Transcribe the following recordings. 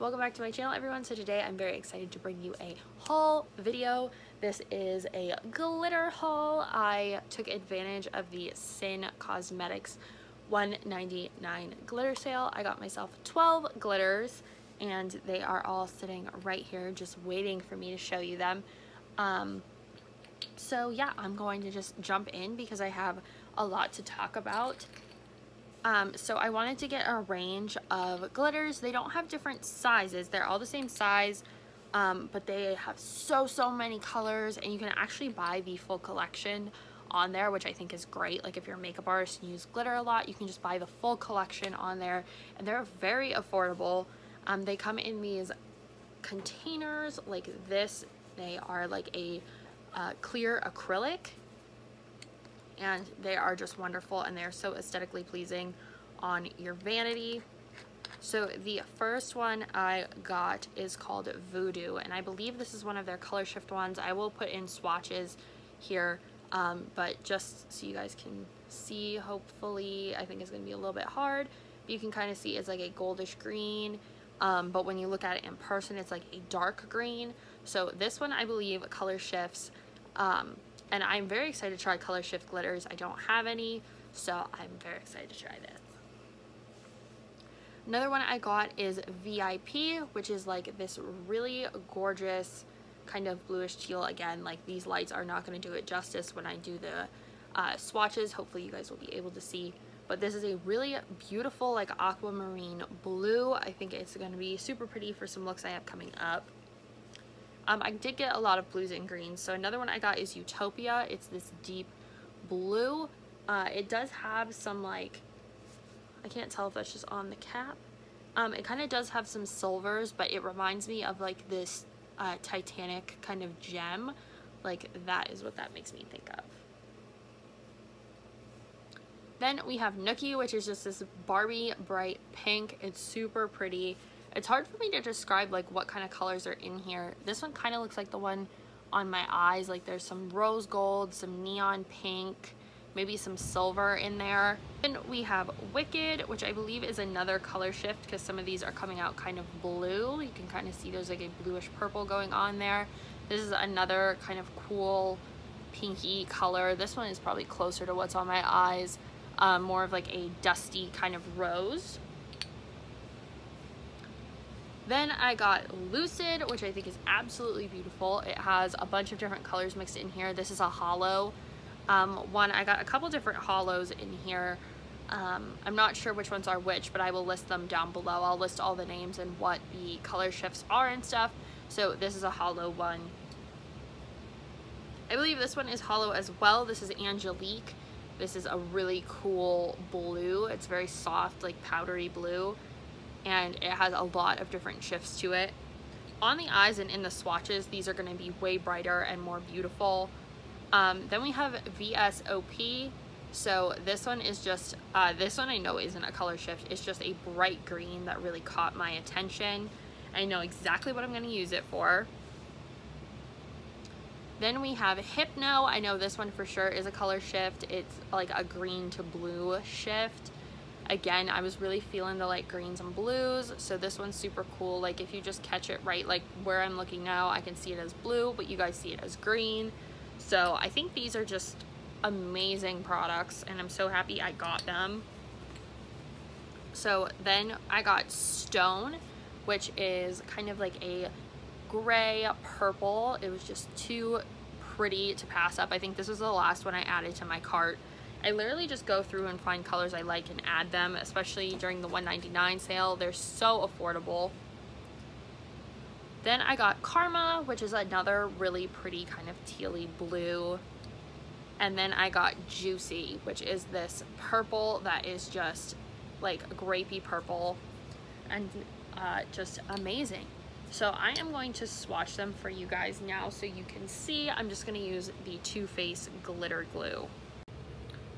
Welcome back to my channel, everyone. So today I'm very excited to bring you a haul video. This is a glitter haul. I took advantage of the Syn Cosmetics $1.99 glitter sale. I got myself 12 glitters and they are all sitting right here just waiting for me to show you them. So yeah, I'm going to just jump in because I have a lot to talk about. So I wanted to get a range of glitters. They don't have different sizes. They're all the same size, but they have so many colors, and you can actually buy the full collection on there, which I think is great. Like if you're a makeup artist and you use glitter a lot, you can just buy the full collection on there, and they're very affordable. They come in these containers like this. They are like a clear acrylic, and they are just wonderful, and they're so aesthetically pleasing on your vanity. So the first one I got is called Voodoo, and I believe this is one of their color shift ones. I will put in swatches here, but just so you guys can see, hopefully, I think it's going to be a little bit hard, but you can kind of see it's like a goldish green, but when you look at it in person, it's like a dark green. So this one, I believe, color shifts, and I'm very excited to try color shift glitters. I don't have any, so I'm very excited to try this. Another one I got is VIP, which is like this really gorgeous kind of bluish teal. Again, like these lights are not going to do it justice when I do the swatches. Hopefully you guys will be able to see, but this is a really beautiful like aquamarine blue. I think it's going to be super pretty for some looks I have coming up. I did get a lot of blues and greens. So another one I got is Utopia. It's this deep blue. It does have some like, I can't tell if that's just on the cap. It kind of does have some silvers, but it reminds me of like this Titanic kind of gem. Like that is what that makes me think of. Then we have Nookie, which is just this Barbie bright pink. It's super pretty. It's hard for me to describe like what kind of colors are in here. This one kind of looks like the one on my eyes. Like there's some rose gold, some neon pink, maybe some silver in there. Then we have Wicked, which I believe is another color shift because some of these are coming out kind of blue. You can kind of see there's like a bluish purple going on there. This is another kind of cool pinky color. This one is probably closer to what's on my eyes. More of like a dusty kind of rose. Then I got Lucid, which I think is absolutely beautiful. It has a bunch of different colors mixed in here. This is a holo one. I got a couple different holos in here. I'm not sure which ones are which, but I will list them down below. I'll list all the names and what the color shifts are and stuff. So this is a holo one. I believe this one is holo as well. This is Angelique. This is a really cool blue. It's very soft, like powdery blue, and it has a lot of different shifts to it. On the eyes and in the swatches, these are going to be way brighter and more beautiful. Then we have VSOP. So this one is just, this one I know isn't a color shift. It's just a bright green that really caught my attention. I know exactly what I'm going to use it for. Then we have Hypno. I know this one for sure is a color shift. It's like a green to blue shift. Again, I was really feeling the like greens and blues, so this one's super cool. Like if you just catch it right, like where I'm looking now, I can see it as blue, but you guys see it as green. So I think these are just amazing products, and I'm so happy I got them. So then I got Stone, which is kind of like a gray purple. It was just too pretty to pass up. I think this was the last one I added to my cart. I literally just go through and find colors I like and add them, especially during the $1.99 sale. They're so affordable. Then I got Karma, which is another really pretty kind of tealy blue. And then I got Juicy, which is this purple that is just like grapey purple and just amazing. So I am going to swatch them for you guys now so you can see. I'm just going to use the Too Faced glitter glue.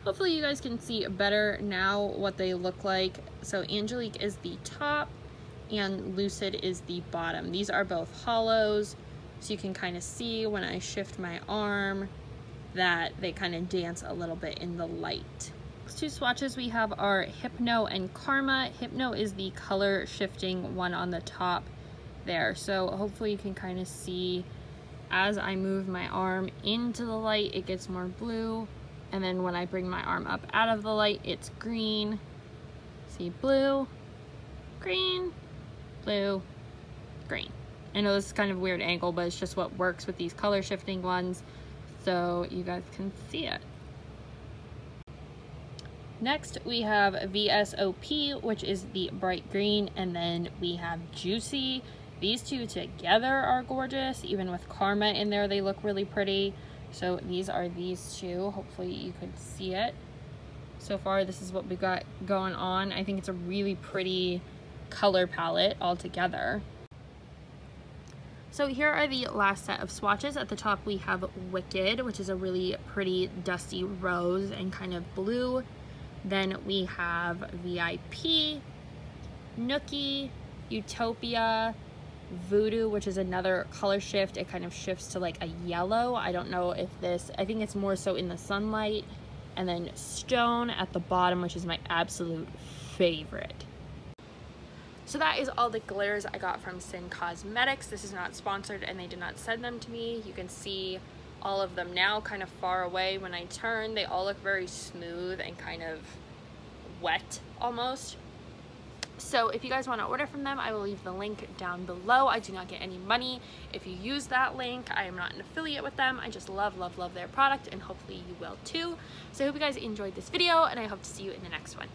Hopefully you guys can see better now what they look like. So Angelique is the top and Lucid is the bottom. These are both holos, so you can kind of see when I shift my arm that they kind of dance a little bit in the light. Next two swatches we have are Hypno and Karma. Hypno is the color shifting one on the top there. So hopefully you can kind of see as I move my arm into the light, it gets more blue. And then when I bring my arm up out of the light, it's green. See, blue, green, blue, green. I know this is kind of a weird angle, but it's just what works with these color shifting ones, so you guys can see it. Next we have VSOP, which is the bright green, and then we have Juicy. These two together are gorgeous. Even with Karma in there, they look really pretty. So these are these two. Hopefully you could see it. So far, this is what we got going on. I think it's a really pretty color palette all together. So here are the last set of swatches. At the top we have Wicked, which is a really pretty dusty rose and kind of blue. Then we have VIP, Nookie, Utopia, Voodoo, which is another color shift. It kind of shifts to like a yellow. I don't know if this, I think it's more so in the sunlight. And then Stone at the bottom, which is my absolute favorite. So that is all the glitters I got from Syn Cosmetics. This is not sponsored and they did not send them to me. You can see all of them now kind of far away when I turn. They all look very smooth and kind of wet almost. So if you guys want to order from them, I will leave the link down below. I do not get any money if you use that link. I am not an affiliate with them. I just love, love, love their product, and hopefully you will too. So I hope you guys enjoyed this video, and I hope to see you in the next one.